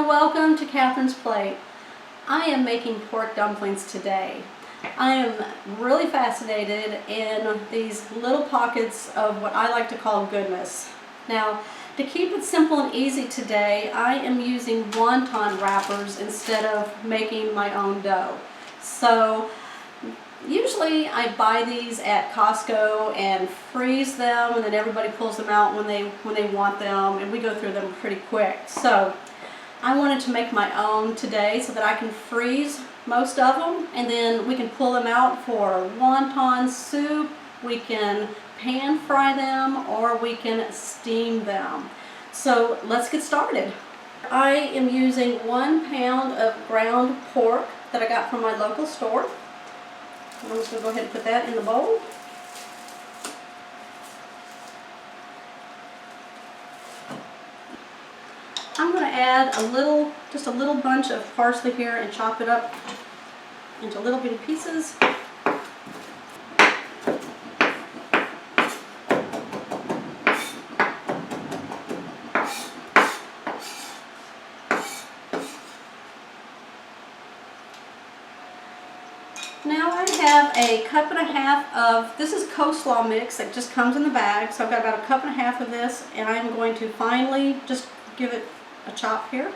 welcome to Catherine's Plate. I am making pork dumplings today. I am really fascinated in these little pockets of what I like to call goodness. Now, to keep it simple and easy today, I am using wonton wrappers instead of making my own dough. So, usually I buy these at Costco and freeze them, and then everybody pulls them out when they want them, and we go through them pretty quick. So I wanted to make my own today so that I can freeze most of them, and then we can pull them out for wonton soup. We can pan fry them, or we can steam them. So let's get started. I am using 1 pound of ground pork that I got from my local store. I'm just going to go ahead and put that in the bowl. I'm going to add just a little bunch of parsley here and chop it up into little bitty pieces. Now I have a cup and a half of, this is coleslaw mix that just comes in the bag, so I've got about a cup and a half of this, and I'm going to finally just give it a chop here.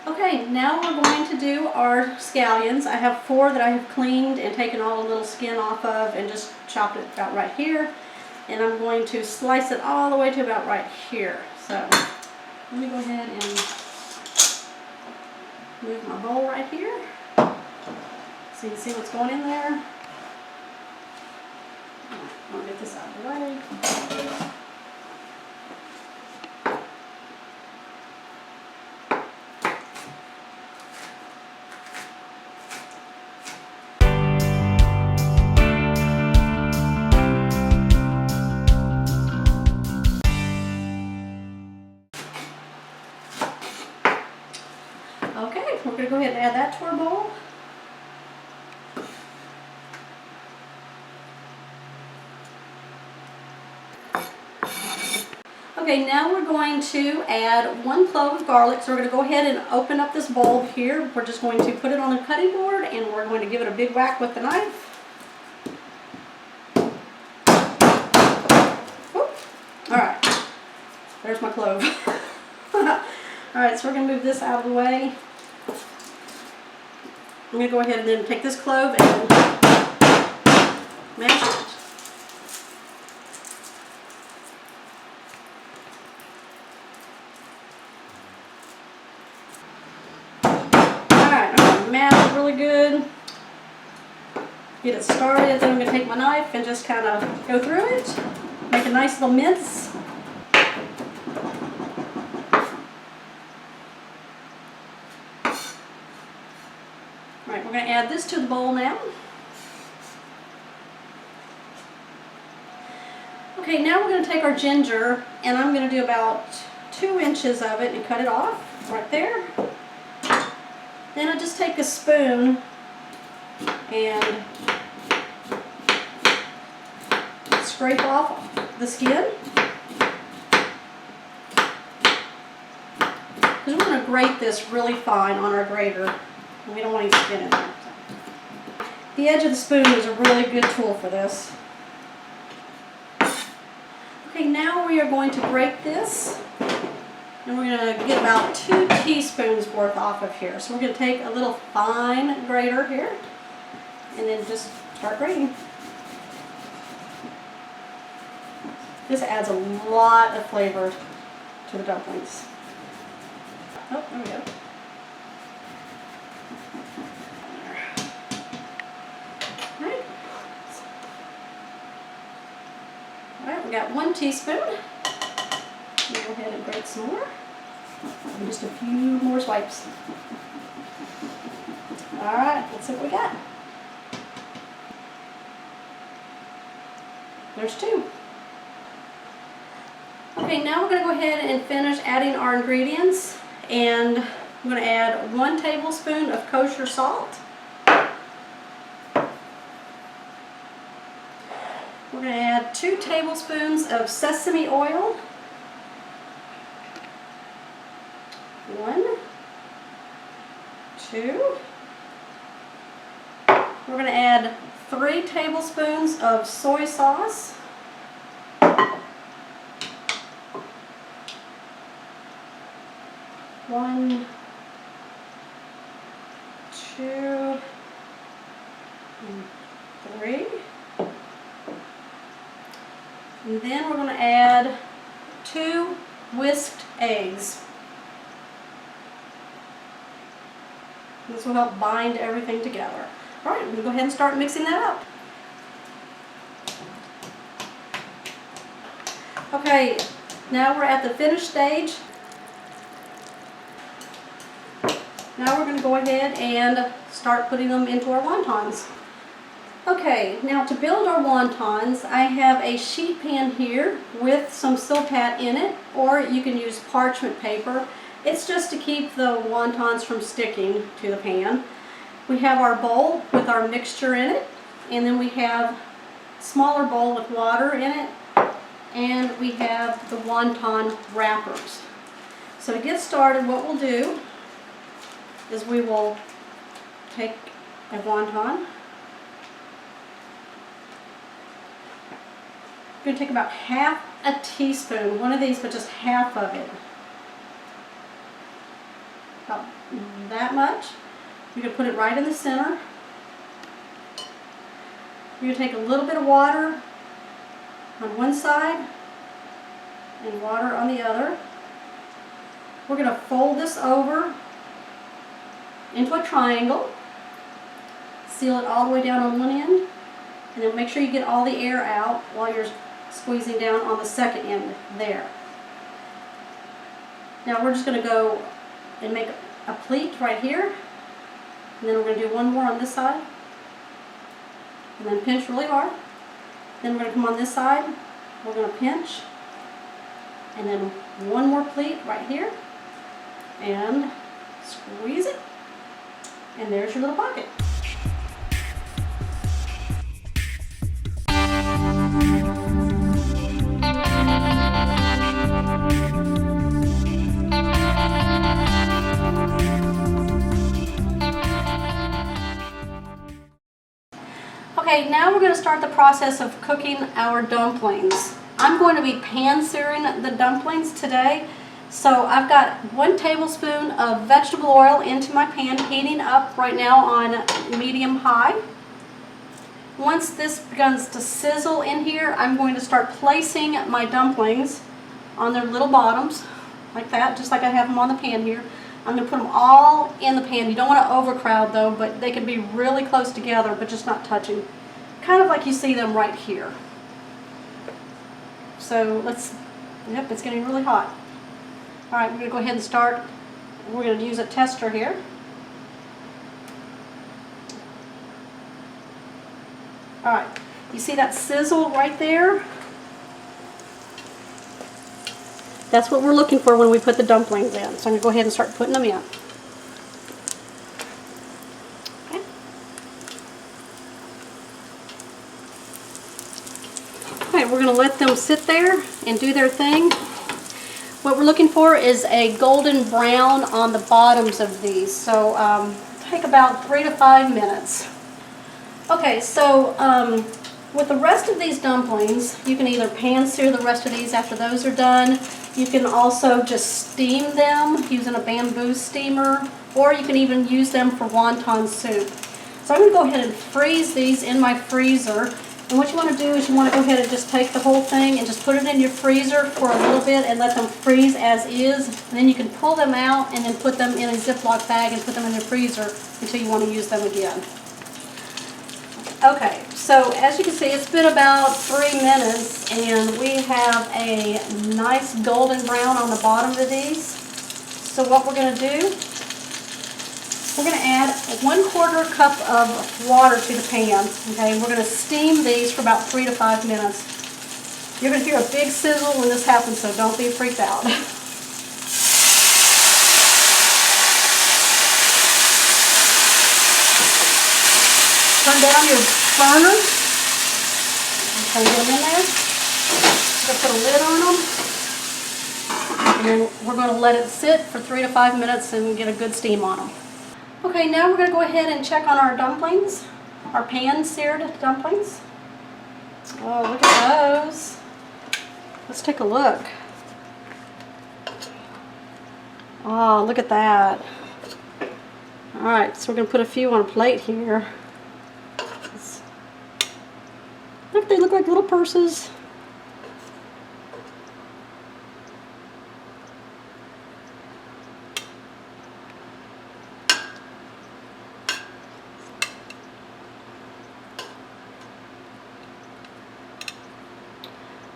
Okay, now we're going to do our scallions. I have 4 that I have cleaned and taken all the little skin off of and just chopped it about right here. And I'm going to slice it all the way to about right here. So let me go ahead and move my bowl right here so you can see what's going in there. I'm going to get this out of the way. Okay, we're going to go ahead and add that to our bowl. Okay, now we're going to add 1 clove of garlic. So we're going to go ahead and open up this bowl here. We're just going to put it on the cutting board, and we're going to give it a big whack with the knife. Alright, there's my clove. Alright, so we're going to move this out of the way. I'm going to go ahead and then take this clove and mash it. Alright, I'm going to mash it really good. Get it started, then I'm going to take my knife and just kind of go through it. Make a nice little mince. Alright, we're going to add this to the bowl now. Okay, now we're going to take our ginger, and I'm going to do about 2 inches of it and cut it off right there. Then I'll just take a spoon and scrape off the skin. Because we're going to grate this really fine on our grater. We don't want any skin in there. The edge of the spoon is a really good tool for this. Okay, now we are going to grate this, and we're going to get about 2 teaspoons worth off of here. So we're going to take a little fine grater here, and then just start grating. This adds a lot of flavor to the dumplings. Oh, there we go. Alright, we got 1 teaspoon. We'll go ahead and grate some more. And just a few more swipes. Alright, let's see what we got. There's 2. Okay, now we're going to go ahead and finish adding our ingredients, and I'm going to add 1 tablespoon of kosher salt. We're going to add 2 tablespoons of sesame oil. 1, 2. We're going to add 3 tablespoons of soy sauce. 1, 2, and 3. And then we're going to add 2 whisked eggs. This will help bind everything together. All right, I'm going to go ahead and start mixing that up. Okay, now we're at the finished stage. Now we're going to go ahead and start putting them into our wontons. Okay, now to build our wontons, I have a sheet pan here with some silpat in it, or you can use parchment paper. It's just to keep the wontons from sticking to the pan. We have our bowl with our mixture in it, and then we have a smaller bowl with water in it, and we have the wonton wrappers. So to get started, what we'll do is we will take a wonton. We're going to take about half a teaspoon, one of these, but just half of it. About that much. You're going to put it right in the center. You're going to take a little bit of water on one side and water on the other. We're going to fold this over into a triangle. Seal it all the way down on one end, and then make sure you get all the air out while you're squeezing down on the second end there. Now we're just going to go and make a pleat right here, and then we're going to do one more on this side, and then pinch really hard. Then we're going to come on this side, we're going to pinch, and then one more pleat right here, and squeeze it, and there's your little pocket. Okay, now we're going to start the process of cooking our dumplings. I'm going to be pan-searing the dumplings today. So I've got 1 tablespoon of vegetable oil into my pan, heating up right now on medium-high. Once this begins to sizzle in here, I'm going to start placing my dumplings on their little bottoms, like that, just like I have them on the pan here. I'm going to put them all in the pan. You don't want to overcrowd though, but they can be really close together, but just not touching. Kind of like you see them right here. So yep, it's getting really hot. All right, we're going to go ahead and start. We're going to use a tester here. All right, you see that sizzle right there? That's what we're looking for when we put the dumplings in. So I'm going to go ahead and start putting them in. Okay. All right, we're going to let them sit there and do their thing. What we're looking for is a golden brown on the bottoms of these. So take about 3 to 5 minutes. Okay, so with the rest of these dumplings, you can either pan-sear the rest of these after those are done. You can also just steam them using a bamboo steamer, or you can even use them for wonton soup. So I'm going to go ahead and freeze these in my freezer. And what you want to do is you want to go ahead and just take the whole thing and just put it in your freezer for a little bit and let them freeze as is. And then you can pull them out and then put them in a Ziploc bag and put them in your freezer until you want to use them again. Okay, so as you can see, it's been about 3 minutes and we have a nice golden brown on the bottom of these. So what we're going to do, we're going to add 1/4 cup of water to the pan. Okay, we're going to steam these for about 3 to 5 minutes. You're going to hear a big sizzle when this happens, so don't be freaked out. Turn down your burner. Okay, get them in there. We're going to put a lid on them. And then we're going to let it sit for 3 to 5 minutes and get a good steam on them. Okay, now we're going to go ahead and check on our dumplings, our pan-seared dumplings. Oh, look at those. Let's take a look. Oh, look at that. All right, so we're going to put a few on a plate here. Look, they look like little purses.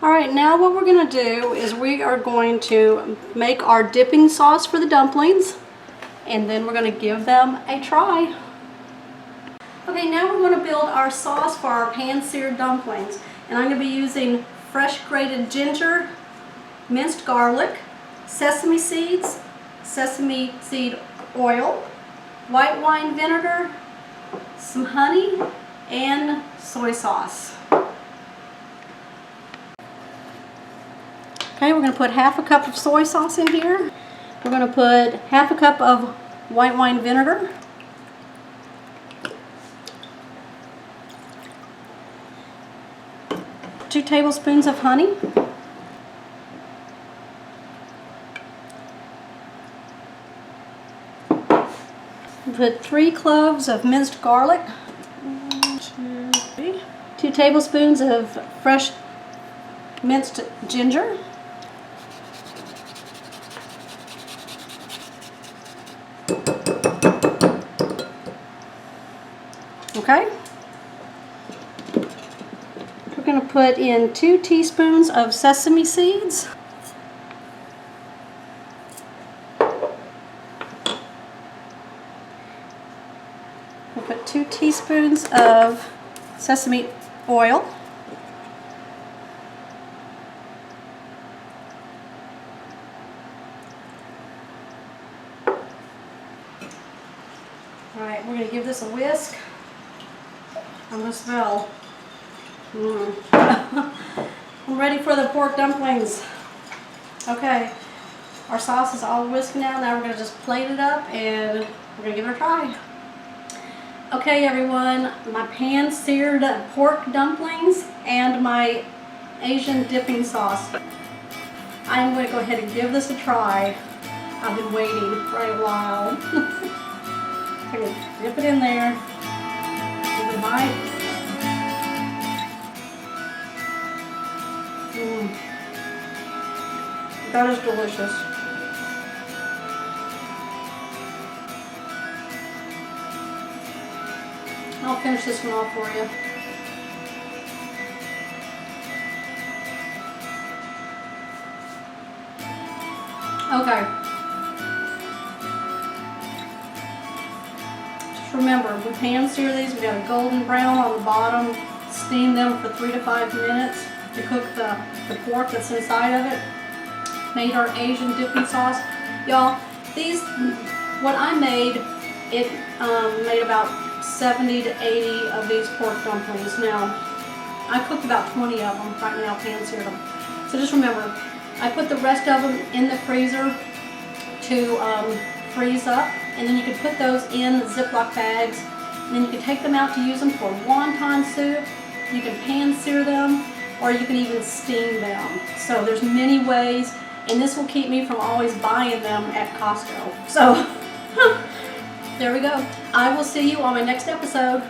Alright, now what we're going to do is we are going to make our dipping sauce for the dumplings, and then we're going to give them a try. Okay, now we're going to build our sauce for our pan-seared dumplings, and I'm going to be using fresh grated ginger, minced garlic, sesame seeds, sesame seed oil, white wine vinegar, some honey, and soy sauce. Okay, we're going to put half a cup of soy sauce in here. We're going to put half a cup of white wine vinegar. Two tablespoons of honey. Put 3 cloves of minced garlic. 1, 2, 3. 2 tablespoons of fresh minced ginger. Okay. We're going to put in 2 teaspoons of sesame seeds. We'll put 2 teaspoons of sesame oil. Alright, we're going to give this a whisk. I'm going to smell. I'm ready for the pork dumplings. Okay, our sauce is all whisked now. Now we're going to just plate it up and we're going to give it a try. Okay everyone, my pan-seared pork dumplings and my Asian dipping sauce. I'm going to go ahead and give this a try. I've been waiting for a while. I'm going to dip it in there. Give it a bite. That is delicious. I'll finish this one off for you. Okay. Just remember, we pan sear these. We got a golden brown on the bottom. Steam them for 3 to 5 minutes to cook the pork that's inside of it. Made our Asian dipping sauce. Y'all, these, what I made, it made about 70 to 80 of these pork dumplings. Now, I cooked about 20 of them right now, pan-seared them. So just remember, I put the rest of them in the freezer to freeze up, and then you can put those in Ziploc bags, and then you can take them out to use them for wonton soup. You can pan-sear them, or you can even steam them. So there's many ways, and this will keep me from always buying them at Costco. So, there we go. I will see you on my next episode.